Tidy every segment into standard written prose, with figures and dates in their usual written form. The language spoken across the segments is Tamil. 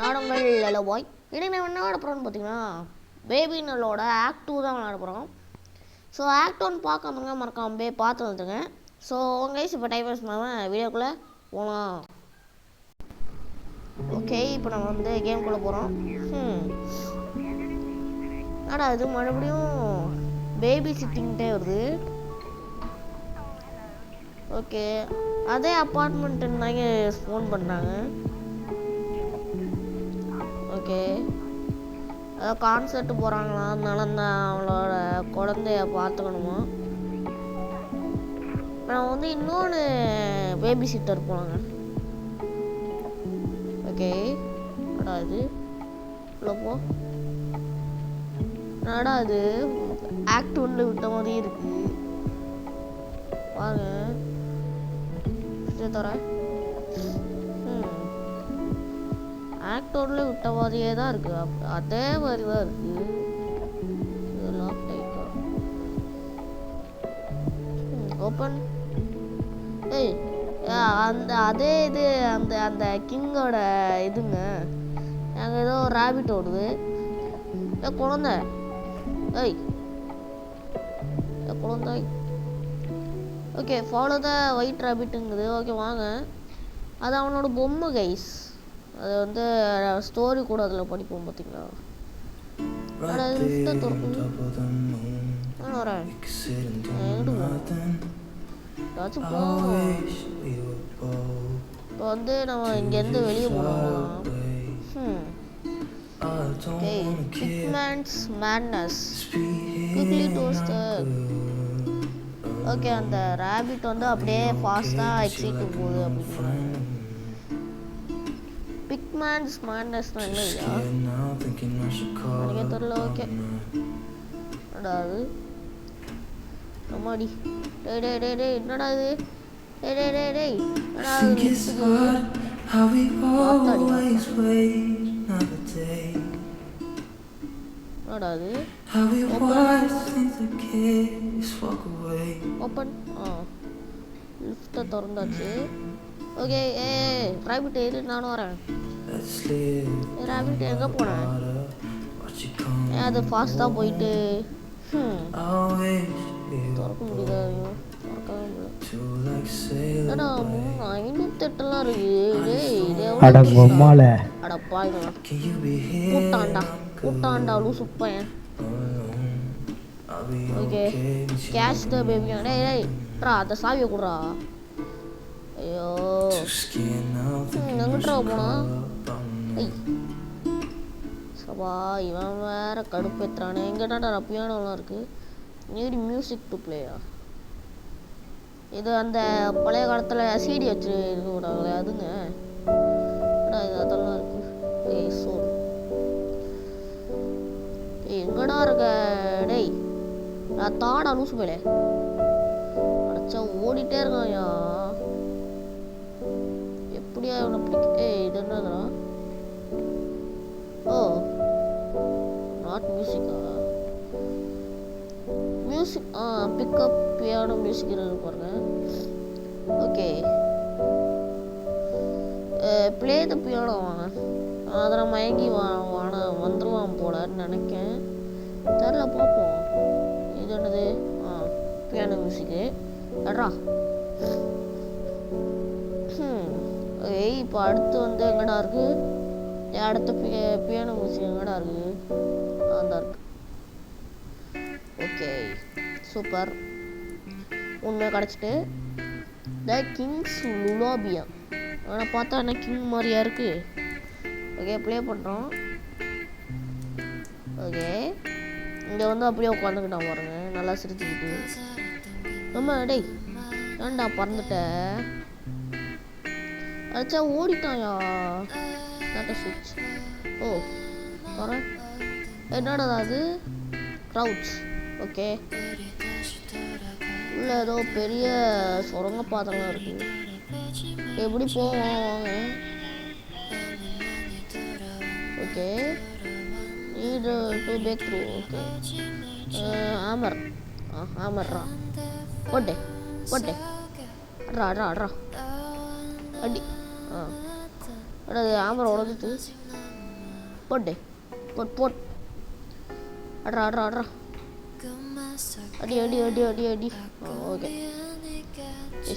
நாடங்கள் லெலோ பாய். இன்றைக்கி நம்ம என்ன விளாட போகிறோம்னு பார்த்தீங்கன்னா பேபி நல்லோட ஆக்ட் 2 தான் விளாட போகிறோம். ஸோ ஆக்ட் 1 பார்க்காமங்க மறக்காம பார்த்து வந்துட்டுங்க. ஸோ கைஸ் இப்போ டைம் வேஸ்ட் பண்ணாமல் வீடியோக்குள்ளே போகலாம். ஓகே, இப்போ நம்ம வந்து கேம்குள்ளே போகிறோம். ஆனால் அது மறுபடியும் பேபி சிட்டிங்கிட்டே வருது. ஓகே, அதே அப்பார்ட்மெண்ட்டுன்னு ஃபோன் பண்ணாங்க. ஓகே, அதாவது கான்சர்ட் போகிறாங்களா, அதனால தான் அவளோட குழந்தைய பார்த்துக்கணுமா. நான் வந்து இன்னொன்று பேபி சிட்டர் போனாங்க. ஓகே, நடா இது இவ்வளோ போ நடா இது ஆக்ட் 1 விட்ட மாதிரி இருக்கு பாருங்க. தர ஆக்ட் 1 விட்ட மாதிரியே தான் இருக்கு, அதே மாதிரி தான் இருக்கு. ஓப்பன். ஏய், அந்த அதே இது அந்த அந்த கிங்கோட இதுங்க. அங்கே ஏதோ ராபிட் ஓடுது. குழந்தை, ஏய் குழந்தை. ஓகே, ஃபாலோ த ஒயிட் ராபிட்டுங்குது. ஓகே வாங்க, அது அவனோட பொம்மை கைஸ். அது வந்து ஸ்டோரி கூட அதில் படிப்போம் பார்த்தீங்களா. வரேன் இப்போ வந்து நம்ம இங்கேருந்து வெளியே போகலாம். Okay, Pikman's madness. Quickly toast the. Okay, அந்த ராபிட் வந்து அப்படியே ஃபாஸ்ட்டாக எக்ஸிட்டு போகுது அப்படின்னு. பிக்மேன்ஸ் மேட்னஸ்னால் என்ன இல்லையா எனக்கு தெரியல. ஓகே என்னடாது அம்மாடி. டே டே டே டே என்னடா இது? டே டே டே டே என்னடா அது? ஓப்பன். லிஃப்ட்டை திறந்தாச்சு. ஓகே, ராபிட் ஏறு, நானும் வரேன். ராபிட் எங்கே போனேன்? அது ஃபாஸ்ட்டாக போயிட்டு திறக்க முடியுதா? திறக்கவே முடியல. 508 இருக்கு. அடப்பாங்க கூட்டாண்டா லூசு பையன். Okay, cash the baby. டேய் அந்த சாவியை கொடுறா. ஐயோ எங்கிட்டா போனா? ஐய் சபா, இவன் வேற கடுப்பேத்துறானே. எங்கிட்ட பியானோலாம் இருக்கு. Needi music to player? இது அந்த பழைய காலத்தில் சிடி வச்சு இருக்காங்களே அதுங்க. இது அதெல்லாம் இருக்கு. ஏய் சோல் எங்கடா இருக்க? டேய் நான் தாடா லூசு போயில அடைச்சா ஓடிட்டே இருக்கான்யா. எப்படியா இவனை பிடிக்க? இது என்னதுடா? ஓ நாட் மியூசிக்கா? மியூசிக் பிக்கப் பியானோ மியூசிக் இருக்கு பாருங்க. Okay, play the piano. வாங்க, அதில் மயங்கி வந்துடுவான் போலன்னு நினைக்கேன். தெரில, பார்ப்போம். இது என்னது? பியானோ மியூசிக்கு அட்ரா. ஏய், இப்போ அடுத்து வந்து எங்கடா இருக்கு? அடுத்த பியானோ மியூசிக் எங்கடா இருக்கு? அந்த இருக்கு. ஓகே சூப்பர், உண்மை கிடச்சிட்டு. த கிங்ஸ் லுலாபியா. ஆனால் பார்த்தா என்ன கிங் மாதிரியா இருக்கு. ஓகே, ப்ளே பண்ணுறோம். ஓகே, இங்கே வந்து அப்படியே உட்காந்துக்கிட்டான் பாருங்க, நல்லா சிரிச்சுக்கிட்டு. நம்ம டேய் ஏன்டா பறந்துட்ட? அச்சா ஓடிட்டாயா? நாட்ட சுவிட்ச். ஓ வர என்னடா அது? க்ரௌட்ஸ். ஓகே, உள்ள ஏதோ பெரிய சுரங்க பாத்திரம் இருக்கு. எப்படி போவோம்? Okay, need to break through. Okay, hammer. hammerரா போட்டே போட்டே அட்ரா அட்ரா அட்ரா அடி. அட ஹேமர் உடஞ்சிட்டு. போட்டு போட் அட்ரா அட்ரா அட்ரா அடி அடி அடி அடி அடி ஓகே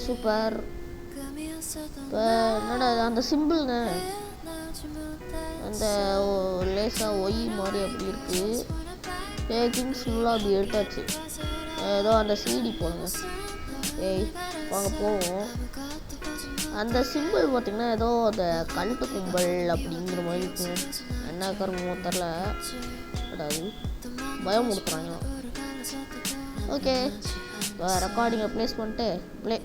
சூப்பர். இப்போ என்னடா அந்த சிம்பிள்ங்க அந்த லேசாக ஒய் மாதிரி அப்படி இருக்குது. கிங்ஸ் ஃபுல்லாக அப்படி எடுத்தாச்சு. ஏதோ அந்த சிடி போடுங்க. வாங்க போவோம். அந்த சிம்பிள் பார்த்திங்கன்னா ஏதோ அந்த கல்ட்டு கும்பல் அப்படிங்கிற மாதிரி இருக்குங்க. என்ன கருமோ தெரில, அதாவது பயம் கொடுக்குறாங்க. ஓகே, ரெக்கார்டிங்கை ப்ளேஸ் பண்ணிட்டு ப்ளே.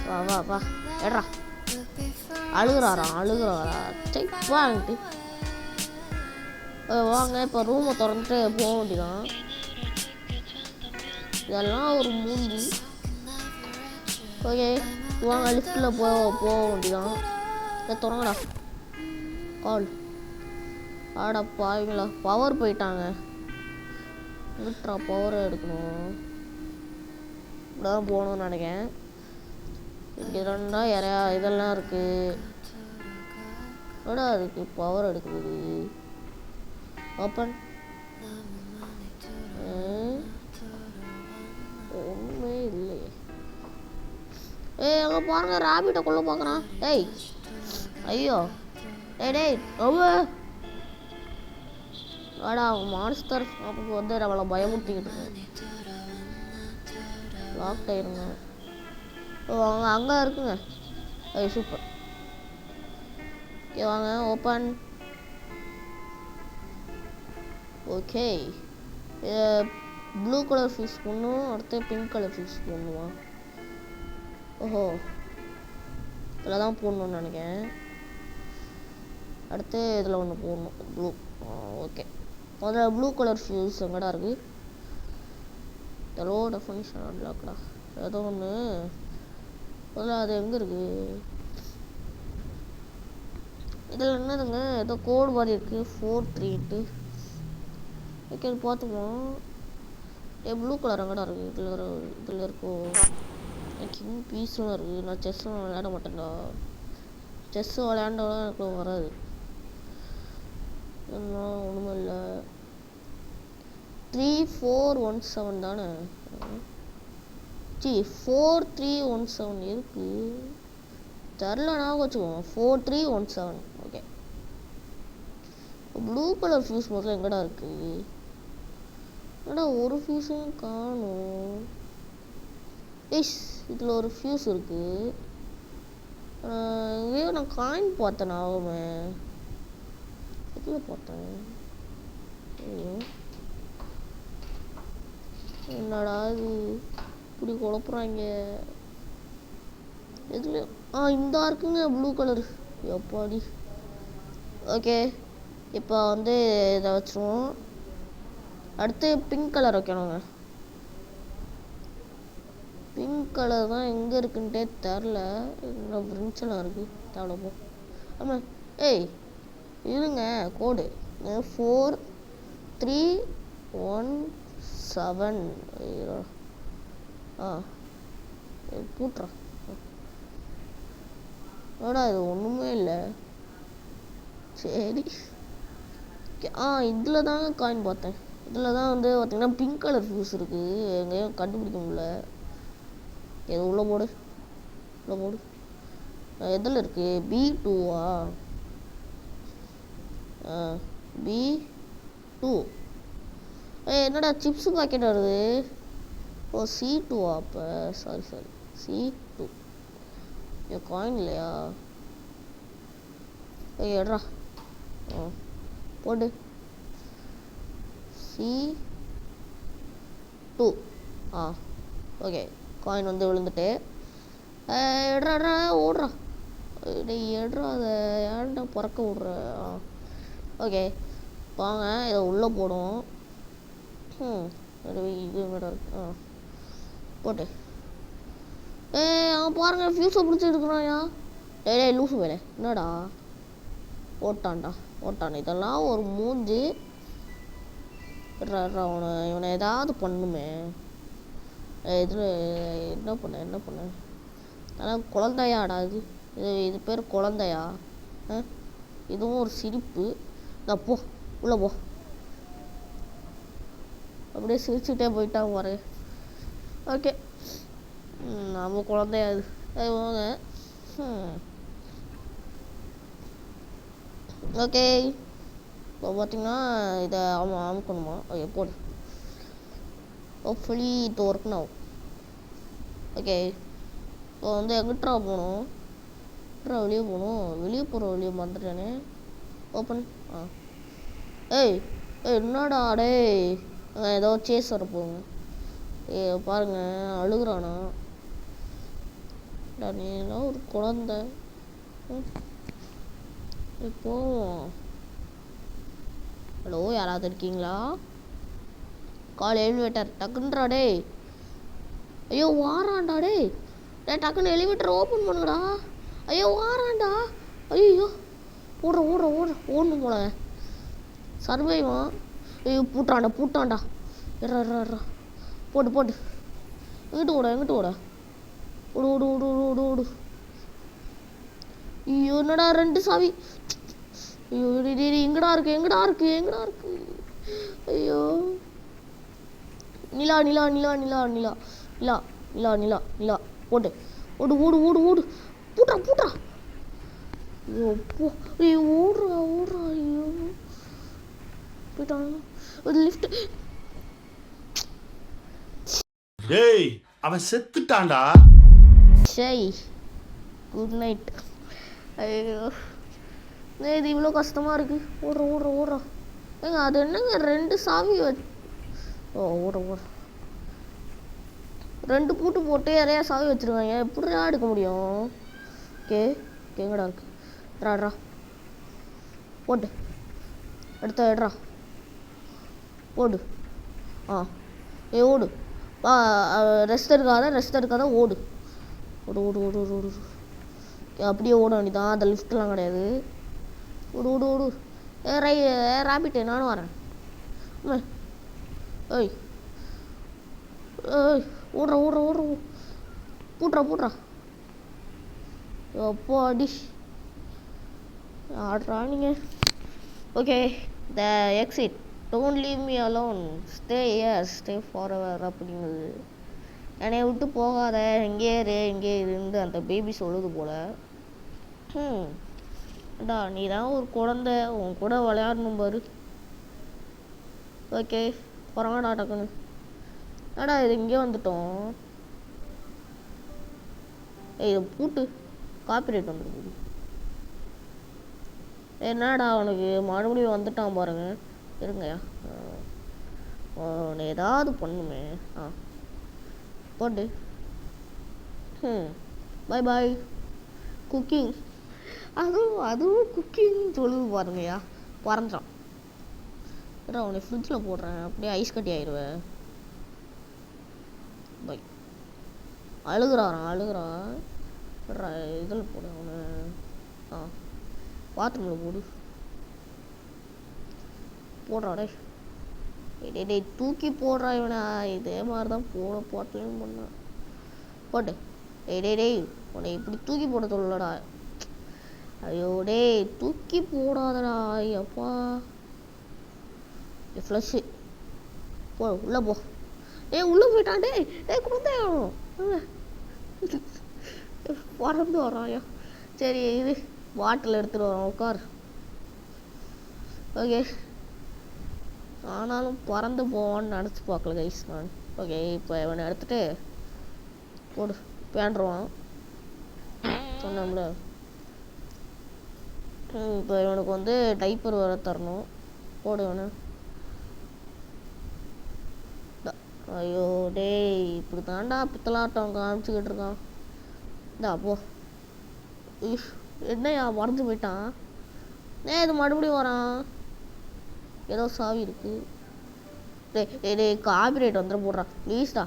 வா வா வா எட்ரா. அழுகுறாரா செக் வாங்கிட்டு வாங்க. இப்போ ரூமை திறந்துட்டு போக வேண்டியதான். இதெல்லாம் ஒரு மூஞ்சி. ஓகே வாங்க, லிஃப்ட்டில் போக வேண்டியதான். இதை தொடங்கடா. கால் ஆடா பாவீங்களா, பவர் போயிட்டாங்க. விட்ரா, பவரை எடுக்கணும். இப்படிதான் போகணும்னு நினைக்கிறேன். இங்கே ரெண்டா யாரையா இதெல்லாம் இருக்குது. எடா அதுக்கு பவர் எடுக்குது. ஓப்பன். ஒன்றுமே இல்லையே. அங்கே பாருங்க, ராபிட்டை கொள்ள பார்க்குறான். ஐயோ டேய் ஆடா, அவங்க மான்ஸ்டர் அப்போ வந்து நம்மளை பயமுறுத்திக்கிட்டு இருக்கோம். லாக் ஆயிருங்க. வாங்க, அங்கே இருக்குங்க. சூப்பர். ஓகே வாங்க, open. Okay, blue colour fuse போடணும். அடுத்து பிங்க் கலர் ஃபியூஸ் போடணுமா? ஓஹோ, இதில் தான் போடணும்னு நினைக்கிறேன். அடுத்து இதில் ஒன்று போடணும், ப்ளூ. ஓகே, முதல்ல ப்ளூ கலர் ஃபியூஸ் எங்கடா இருக்குது? லோ டெஃபினிஷன் அன்லாக்டா ஏதோ ஒன்று. முதல்ல அது எங்கே இருக்குது? இதில் என்னதுங்க, ஏதோ கோடு மாதிரி இருக்குது, 438. ஓகே, அது பார்த்துக்குவோம். ப்ளூ கலர் எங்கடா இருக்குது? இதில் இருக்கோ? கிங் பீஸும் இருக்குது. நான் செஸ்ஸும் விளையாட மாட்டேன்டா. செஸ்ஸு விளையாண்டோட எனக்கு வராது. ஒன்றுமே இல்லை. 3417 தானே? 4317 இருக்கு. தெரில, நான் வச்சுக்குவோம் 4317. ஓகே, ப்ளூ கலர் ஃபியூஸ் முதல்ல எங்கடா இருக்கு? ஒரு ஃபியூஸும் காணும். இதில் ஒரு ஃபியூஸ் இருக்கு. எங்கேயோ நான் காயின் பார்த்தேன். ஆகுமே இதில் பார்த்தேன். என்னடா இது இப்படி குழப்புறாங்க? எதுல இந்த இருக்குங்க ப்ளூ கலர். எப்பாடி. ஓகே, இப்போ வந்து இதை வச்சுருவோம். அடுத்து பிங்க் கலர் வைக்கணுங்க. பிங்க் கலர் தான் எங்கே இருக்குன்ட்டே தெரில. என்ன பிரிஞ்செல்லாம் இருக்குது தேவைப்போ. ஆமாம், இருங்க, கோடு 4317. பூட்டுறா. இது ஒன்றுமே இல்லை. சரி, இதில் தாங்க காயின் பார்த்தேன். இதில் தான் வந்து பார்த்தீங்கன்னா பிங்க் கலர் ஃபியூஸ் இருக்குது. எங்கேயும் கண்டுபிடிக்க முடியல. எது உள்ள போடு. எதில் இருக்குது? B2வா? B2. என்னடா சிப்ஸு பாக்கெட் வருது? C2வா? அப்போ சாரி C2. காயின் இல்லையா? எடுறா. போடு. C2. ஓகே, காயின் வந்து விழுந்துட்டு. எடுறா ஓடுறா. எடுறா, அதை ஏன்டா பறக்க விட்ற? ஓகே வாங்க, இதை உள்ளே போடும். இது மேடம் இருக்கு. போட்டு அவன் பாருங்க, ஃபியூஸை பிடிச்சி எடுக்கிறான்யா. லூசு வேலை. என்னடா ஓட்டான். இதெல்லாம் ஒரு மூஞ்சி. இவனை ஏதாவது பண்ணுமே. இதில் என்ன பண்ண? அதெல்லாம் குழந்தையாடா இது பேர் குழந்தையா? இதுவும் ஒரு சிரிப்பு. போ உள்ளே போ. அப்படியே சிரிச்சுட்டே போயிட்டான் பாரு. ஓகே, நம்ம குழந்தையா அது போங்க. ஓகே, இப்போ பார்த்தீங்கன்னா இதை அவன் அமுக்கணுமா? போடு. ஹோப்ஃபுல்லி இது ஒர்க் ஆகும். ஓகே, இப்போ வந்து எங்கிட்டா போகணும்? வெளியே போகணும். வெளியே போகிற வெளியே வந்துட்டானே. ஓப்பன். ஏய் என்னடா டேய், ஏதோ சேஸ் வர போங்க. பாருங்க அழுகுறானா? நீ எல்லாம் ஒரு குழந்தை. போவோம். ஹலோ, யாராவது இருக்கீங்களா? கால் எலிவேட்டர் டக்குன்றா டேய். ஐயோ வாரான்டா டேய். டக்குன்னு எலிவேட்டர் ஓப்பன் பண்ணுங்கடா. ஐயோ வாரான்டா. ஐயோ ஓடணும் போல. சர்வைவா? ஐயோ பூட்டான்டா. எறா போட்டு எங்கிட்டு ஓட. ஓடு. ஐயோ என்னடா 2 சாவி. ஐயோ எங்கடா இருக்கு? ஐயோ நிலா போட்டு ஓடு. பூட்டா. ஐயோ போ. ஐயோ ஓடுறா. ஐயோ போயிட்டான். லிஃப்ட். டேய் அவன் செத்துட்டான்டா. சரி, குட் நைட். ஐயோ இது இவ்வளோ கஷ்டமாக இருக்குது. ஓடுறா. ஏங்க அது என்னங்க 2 சாவி ஓடுற 2 பூட்டு போட்டு நிறையா சாவி வச்சுருக்காங்க. எப்படிடா எடுக்க முடியும்? எங்கடா இருக்கு? ட்ரா போட்டு எடுத்தா எடுறா. ஓடு. ஓடு. ரெஸ்ட் எடுக்காத ஓடு. அப்படியே ஓட வேண்டியதான். அந்த லிஃப்ட்லாம் கிடையாது. ஓடு. ராபிட் நானும் வரேன். ஏய் ஓடுற. பூட்றா. அப்போ அடி ஆடுறா நீங்கள். Okay, the exit. Don't leave me alone. Stay forever அப்படிங்குது. என்னை விட்டு போகாத, இங்கே இருந்து அந்த பேபி சொல்லுது போல. நீ தான் ஒரு குழந்தை, உன் கூட விளையாடணும் பாரு. ஓகே, போகிறாங்கடா டக்குன்னு. இது இங்கே வந்துட்டோம். இதை பூட்டு. காப்பிரைட் வந்துருக்கு. என்னடா அவனுக்கு மறுபடியும் வந்துட்டான் பாருங்க. இருங்கயா, உன்னை ஏதாவது பண்ணுமே. போட்டு பாய் குக்கிங். அதுவும் குக்கிங் சொல்லுது பாருங்கய்யா. பறஞ்சான். அவனை ஃப்ரிட்ஜில் போடுறேன், அப்படியே ஐஸ் கட்டி ஆயிடுவேன். பை. அழுகுறான். இதில் போடு அவனை. பாத்ரூமில் போடுறாடே. டே தூக்கி போடுறா இவனை. இதே மாதிரி தான் போட்டலையும் பண்ணான். போட்டு டேய் உன்னை இப்படி தூக்கி போட சொல்லடா. ஐயோ டேய் தூக்கி போடாதடா. அப்பா ஃப்ளஷ்ஷு. உள்ளே போ. உள்ளே போயிட்டான். டேய் குழந்தையாகும் பறந்து வரான்யா. சரி இது பாட்டில் எடுத்துகிட்டு வரோம். உட்கார். ஓகே, ஆனாலும் பறந்து போவான்னு நினச்சி பார்க்கல கைஸ் நான். ஓகே, இப்போ இவனை எடுத்துகிட்டு போடு. பேண்டுருவான் சொன்னோம்ல. இப்போ இவனுக்கு வந்து டைப்பர் வர தரணும். போடு இவனை. ஐயோ டேய் இப்படி தாண்டா பித்தலாட்டம் காமிச்சிக்கிட்டு இருக்கான். போ. என்னையா மறந்து போயிட்டான். இது மறுபடியும் வரான். ஏதோ சாவி இருக்கு. டேய் காப்பிரைட் வந்துட போடுறான் ப்ளீஸ்டா.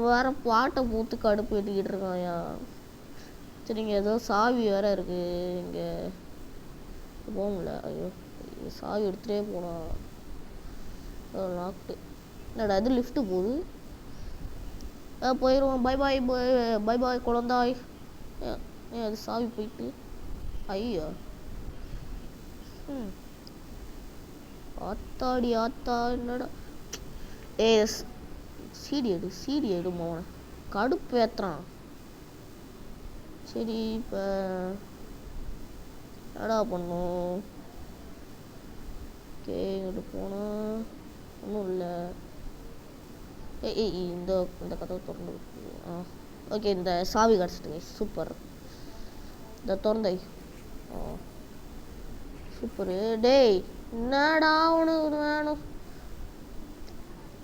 வேற பாட்டை பூத்து கடுப்பு ஏற்றிக்கிட்டு இருக்கான்யா. சரிங்க, ஏதோ சாவி வேற இருக்கு இங்கே. போகல. ஐயோ சாவி எடுத்துகிட்டே போனா. லாக்டு. என்னடா அது லிஃப்ட்டு போகுது. போயிடுவோம். பை பாய் குழந்தாய். அது சாவி போயிட்டு ஐயோ ஆத்தாடி ஆத்தா என்னடா ஏ சீடி எடு மோன கடுப்பு ஏத்துறான். சரி இப்போ என்னடா பண்ணும்? ஓகே இங்கிட்டு போனால் ஒன்றும் இல்லை. இந்த கதவை திறந்து ஓகே இந்த சாவி கிடச்சிட்டுங்க. சூப்பர். இந்த திறந்தை சூப்பரு. டேய் என்னடா உனக்கு வேணும்?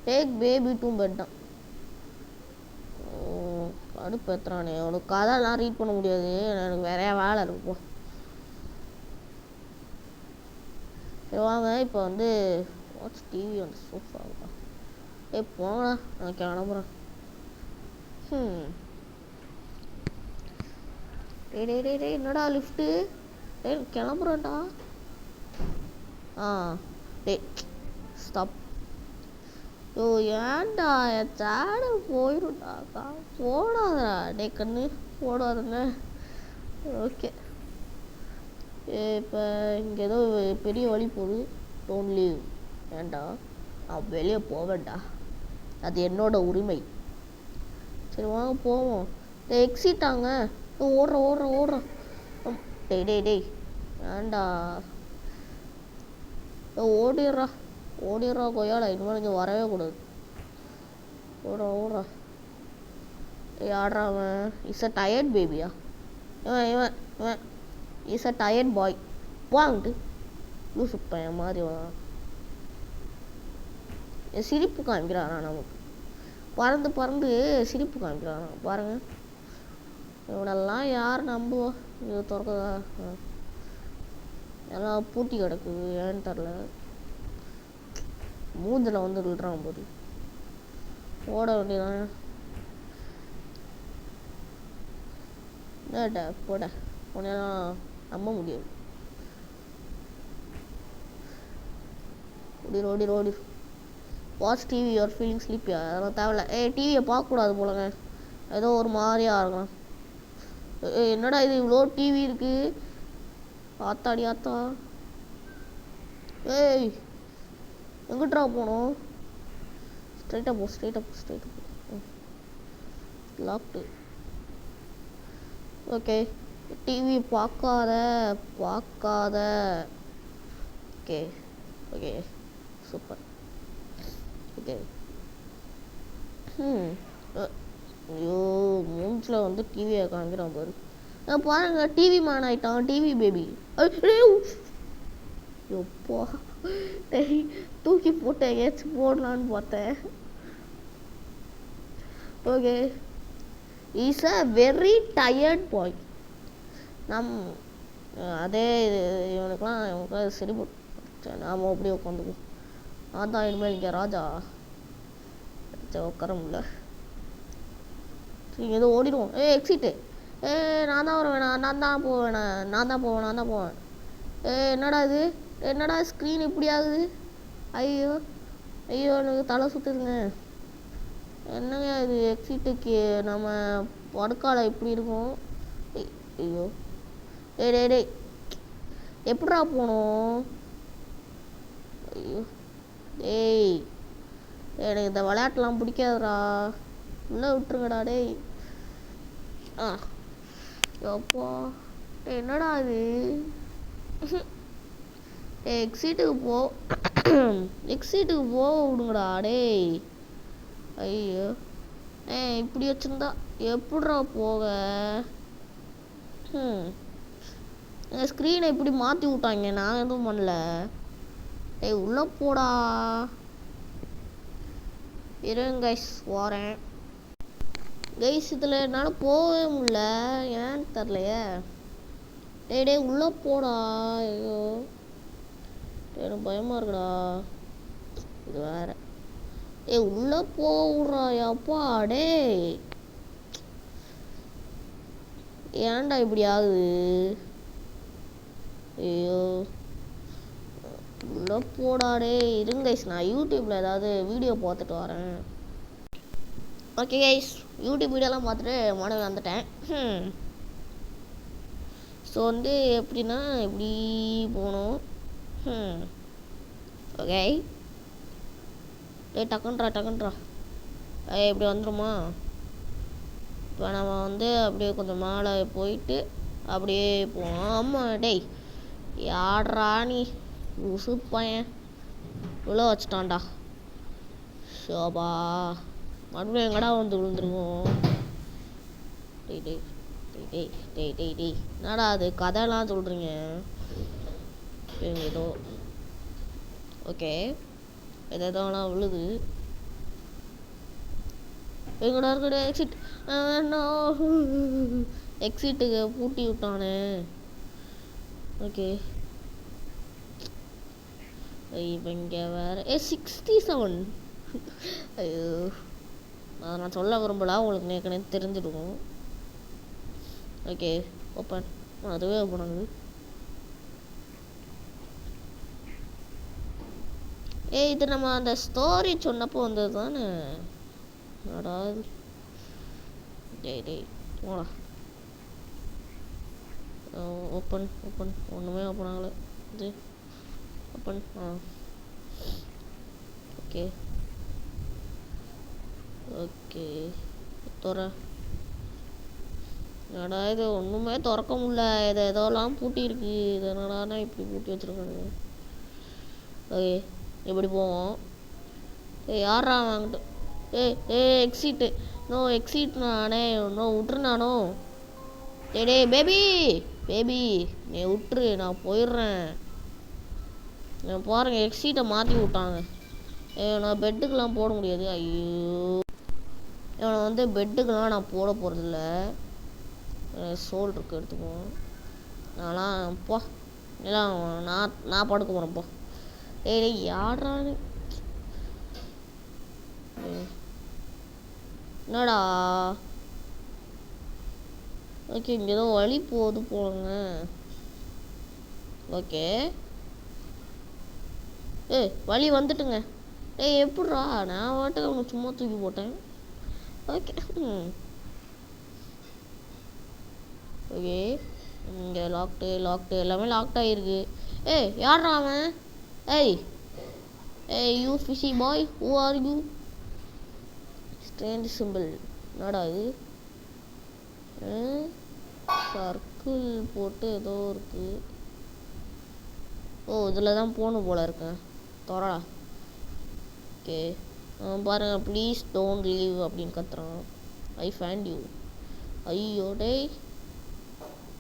டேக் பேபி டூ பெட் தான். கடுப்பு எத்துறானே. அவனுக்கு கதைலாம் ரீட் பண்ண முடியாது, எனக்கு வேற வேலை இருக்கும். சரி வாங்க இப்போ வந்து வாட்ச் டிவி வந்து சோஃபாவா. போங்கண்ணா நான் கிளம்புறேன். டே என்னடா லிஃப்ட்டு? கிளம்புறேன்டா. டே ஸ்டாப். ஓ ஏன்டா என் சேனல் போயிடும்டாக்கா. போடாதா டே கண்ணு, போடாதுங்க. ஓகே இப்போ இங்கே ஏதோ பெரிய வழி போகுது. Don't leave. ஏன்டா நான் வெளியே போவேன்டா, அது என்னோட உரிமை. சரி வாங்க போவோம். எக்ஸிட் ஆங்க. ஓடுறோம். டேய் ஏன்டா ஓடிடுறா கொய்யாடா. இனிமேல் இங்கே வரவே கூடாது. ஓடுறா. ஆடுறான் அவன். இஸ் அ டயர்ட் பேபியா? இவன் இஸ் அ டயர்ட் பாய். வாங்கிட்டு லூசு பையன் மாதிரி சிரிப்பு காமிக்கிறானா நமக்கு. பறந்து சிரிப்பு காமிக்கிறானா பாருங்க. இவனெல்லாம் யார் நம்புவா? இது திறக்குதா? எல்லாம் பூட்டி கிடக்குது. ஏன்னு தெரில. மூஞ்சில் வந்து விழுறான் போது. ஓட வேண்டியதான். என்னடா போட உன்னெல்லாம் நம்ப முடியாது. ஓடிரு. வாட்ச் டிவி யுவர் ஃபீலிங் ஸ்லீப்பியா? அதெல்லாம் தேவையில்ல. டிவியை பார்க்கக்கூடாது போலங்க, ஏதோ ஒரு மாதிரியாக இருக்கலாம். என்னடா இது இவ்வளோ டிவி இருக்கு? ஆத்தாடி ஆத்தா. எங்கிட்டா போகணும்? ஸ்ட்ரைட்டாக போ. லாக்டு. ஓகே டிவி பார்க்காத. Okay super. ஓகே ஐயோ மூஞ்சில் வந்து டிவியை காமிக்கிறான் பாரு. பாருங்க டிவி மேன் ஆயிட்டான். TV baby. எப்போ தூக்கி போட்டு எங்கேயாச்சும் போடலான்னு பார்த்தேன். Okay is a very tired boy. அதே இவனுக்கெல்லாம் சரி போட்டு நாம் அப்படியே உட்காந்துக்குவோம். அதான் இனிமேல் இங்கே ராஜா உட்கார முடியல. சரி ஏதோ ஓடிடுவோம். எக்ஸிட்டு. நான் தான் வருவேண்ணா. நான் தான் போவேன். என்னடா இது? என்னடா ஸ்க்ரீன் இப்படி ஆகுது? ஐயோ எனக்கு தலை சுற்றுதுங்க. என்னங்க இது? எக்ஸிட்டுக்கு நம்ம படுக்கால இப்படி இருக்கும். ஐயோ டேய் எப்படா போகணும்? ஐயோ எனக்கு இந்த விளையாட்டுலாம் பிடிக்காதுடா. உள்ளே விட்டுருங்கடா டேய். எப்போ என்னடா இது? எக்ஸிட்டுக்கு போக விடுங்கடா டேய். ஐயோ இப்படி வச்சுருந்தா எப்படிடா போக? ஸ்க்ரீனை இப்படி மாற்றி விட்டாங்க. நான் எதுவும் பண்ணல. உள்ளே போடா. இருங்க கைஸ் வரேன். கைஸ் இதில் என்னால் போகவே முடியல. ஏன்னு தெரிலையே. டேய் உள்ளே போடா. ஐயோ எனக்கு பயமாக இருக்குடா. இது வேற. உள்ளே போடுறா அப்பா. ஏன்டா இப்படி ஆகுது? ஐயோ உள்ளே போடாடே. இருங்க கைஸ் நான் யூடியூப்பில் ஏதாவது வீடியோ பார்த்துட்டு வரேன். ஓகே கைஸ் யூடியூப் வீடியோலாம் பார்த்துட்டு மறுபடியும் வந்துட்டேன். ஸோ வந்து எப்படின்னா இப்படி போகணும். ஓகே டக்குன்றா இப்படி வந்துடுமா? இப்போ நம்ம வந்து அப்படியே கொஞ்சம் மேலே போயிட்டு அப்படியே போவோம். ஆமாம் டேய் யாட்ரா நீ உசு பையன் இவ்வளோ வச்சுட்டான்டா. ஷோபா மறுபடியும் எங்கடா வந்து விழுந்துருவோம். டேய் டேய் டேய் டேய் டேய் டேய் என்னடா அது கதைலாம் சொல்கிறீங்க? ஏதோ ஓகே எதோலாம் விழுது. எங்கடா இருக்கடா எக்ஸிட்? எக்ஸிட்டுக்கு பூட்டி விட்டானே. ஓகே இப்போ இங்கே வேறு 67. ஐயோ அதை நான் சொல்ல விரும்பல, உங்களுக்கு ஏற்கனவே தெரிஞ்சிடும். Okay open. அதுவே ஓப்பன் ஆகுது. இது நம்ம அந்த ஸ்டோரி சொன்னப்போ வந்தது தானே. அடாது டேய் டேய் போடா. ஓப்பன் ஒன்றுமே ஓப்பன் ஆகலை. இது ஓப்பன். ஓகே ஓகே தோற. என்னடா இது ஒன்றுமே திறக்க முடியல. இதை எதோலாம் பூட்டி இருக்கு. இது என்னடா இப்படி பூட்டி வச்சுருக்கானுங்க. ஓகே எப்படி போவோம்? யாரா வாங்கிட்டு? எக்ஸிட்டு. நோ எக்ஸிட் நானே இன்னும் விட்டுரு. நானோ டே பேபி நீ விட்டுரு, நான் போயிடுறேன். நான் பாருங்க எக்ஸிட்டை மாற்றி விட்டாங்க. நான் பெட்டுக்கெலாம் போட முடியாது. ஐயோ இவனை வந்து பெட்டுக்கெலாம் நான் போட போகிறதில்ல. சோல் இருக்கு எடுத்துக்குவோம். நான்லாம் போ எல்லாம் நான் படுக்க போகிறேன் போ. டேய் யாரான்னு என்னடா? ஓகே இங்கே ஏதோ வழி போகுது போங்க. ஓகே வழி வந்துட்டுங்க. எப்பட்றா? நான் வாட்டுக்கு அவங்க சும்மா தூக்கி போட்டேன். ஓகே ஓகே இங்கே லாக்டு எல்லாமே லாக்ட் ஆகிருக்கு. யார்ரா அவன்? You fishy bye, who are you? Strange simple. என்னடா இது? சர்க்கிள் போட்டு ஏதோ இருக்கு. இதில் தான் போகணும் போல இருக்கேன். தோறடா. ஓகே பாருங்க ப்ளீஸ் டோன்ட் லீவ் அப்படின்னு கத்துறான். I find you. ஐயோ டேய்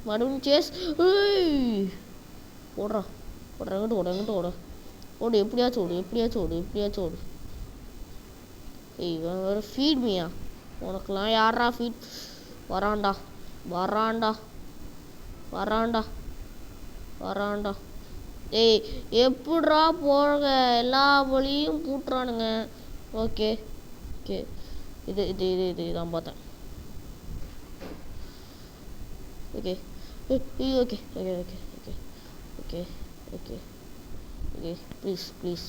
மறுபடியும் சேஸ். ஓடுறா எங்கிட்ட ஓடு எப்படியாச்சும் ஓடு. இவன் வேறு ஃபீட் மீயா? உனக்கெல்லாம் யாரா ஃபீட்? வரான்டா. எப்படிரா போக? எல்லா வழியும் பூட்டுறானுங்க. ஓகே இதான் பார்த்தேன். ஓகே ப்ளீஸ்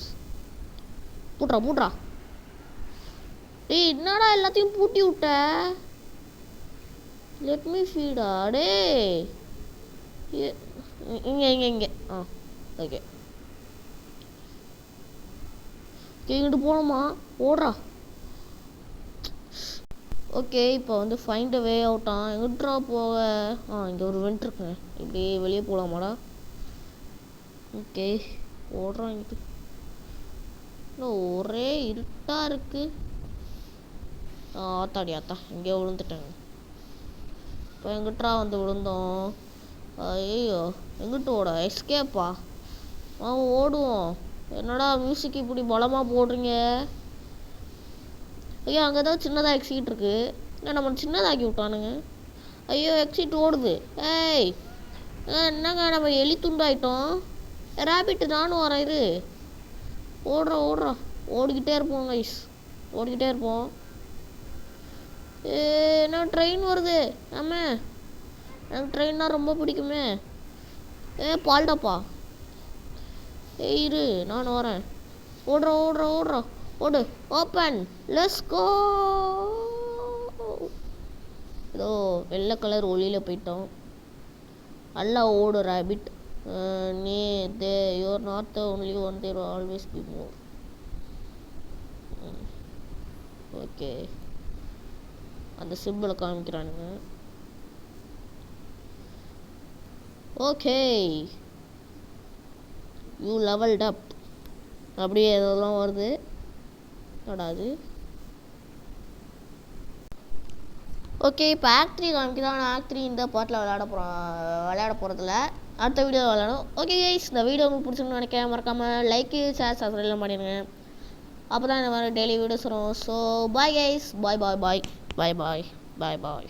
பூட்றா. என்னடா எல்லாத்தையும் பூட்டி விட்ட? லெட் மீ ஃபீடா இங்கே ஓகே இங்கிட்டு போகணுமா? ஓடுறா. ஓகே இப்போ வந்து ஃபைண்ட் வே அவுட்டான். எங்கிட்டா போக? இங்கே ஒரு வெண்ட் இருக்குங்க. இப்படியே வெளியே போகலாமாடா? ஓகே ஓடுறான். இங்கிட்டு ஒரே இருட்டாக இருக்கு. ஆத்தா இங்கே விழுந்துட்டேங்க. இப்போ எங்கிட்டா வந்து விழுந்தோம். ஐயோ எங்கிட்ட ஓட? எஸ்கேப்பா? ஓடுவோம். என்னடா மியூசிக் இப்படி பலமாக போடுறீங்க? ஐயோ அங்கே ஏதோ சின்னதாக எக்ஸிட் இருக்கு. நம்ம சின்னதாக்கி விட்டானுங்க. ஐயோ எக்ஸிட் ஓடுது. என்னங்க நம்ம எலி துண்டாயிட்டோம். ரேபிட்டு நானும் வரேன். இது ஓடுறோம் ஓடிக்கிட்டே இருப்போம் கைஸ். என்ன ட்ரெயின் வருது? எனக்கு ட்ரெயின்னா ரொம்ப பிடிக்குமே. பால்டாப்பா. இரு நான் வரேன். ஓடுறோம் ஓடு. ஓப்பன். Let's go. ஏதோ வெள்ளை கலர் ஒளியில் போயிட்டோம். அல்ல ஓடு ரேபிட் நீ you're not the only one, there always be more. Okay, அந்த சிம்பிளை காமிக்கிறானுங்க. ஓகே, யூ லெவல்ட் அப் அப்படியே இதெல்லாம் வருது. அது ஓகே, இப்போ ஆக்ட் 3 காமிக்குதான். நான் ஆக்ட் 3 இந்த பாட்டில் விளையாட போகிறதில்ல, அடுத்த வீடியோ விளையாடும். ஓகே கைஸ், இந்த வீடியோ உங்களுக்கு பிடிச்சிருன்னு நினைக்கிறேன். மறக்காமல் லைக்கு ஷேர் சப்ஸ்கிரைப் பண்ணிடுங்க. அப்போ தான் இந்த மாதிரி டெய்லி வீடியோஸ் வரும். ஸோ பாய் கைஸ், பாய் பாய் பாய் பாய் பாய் பாய் பாய்.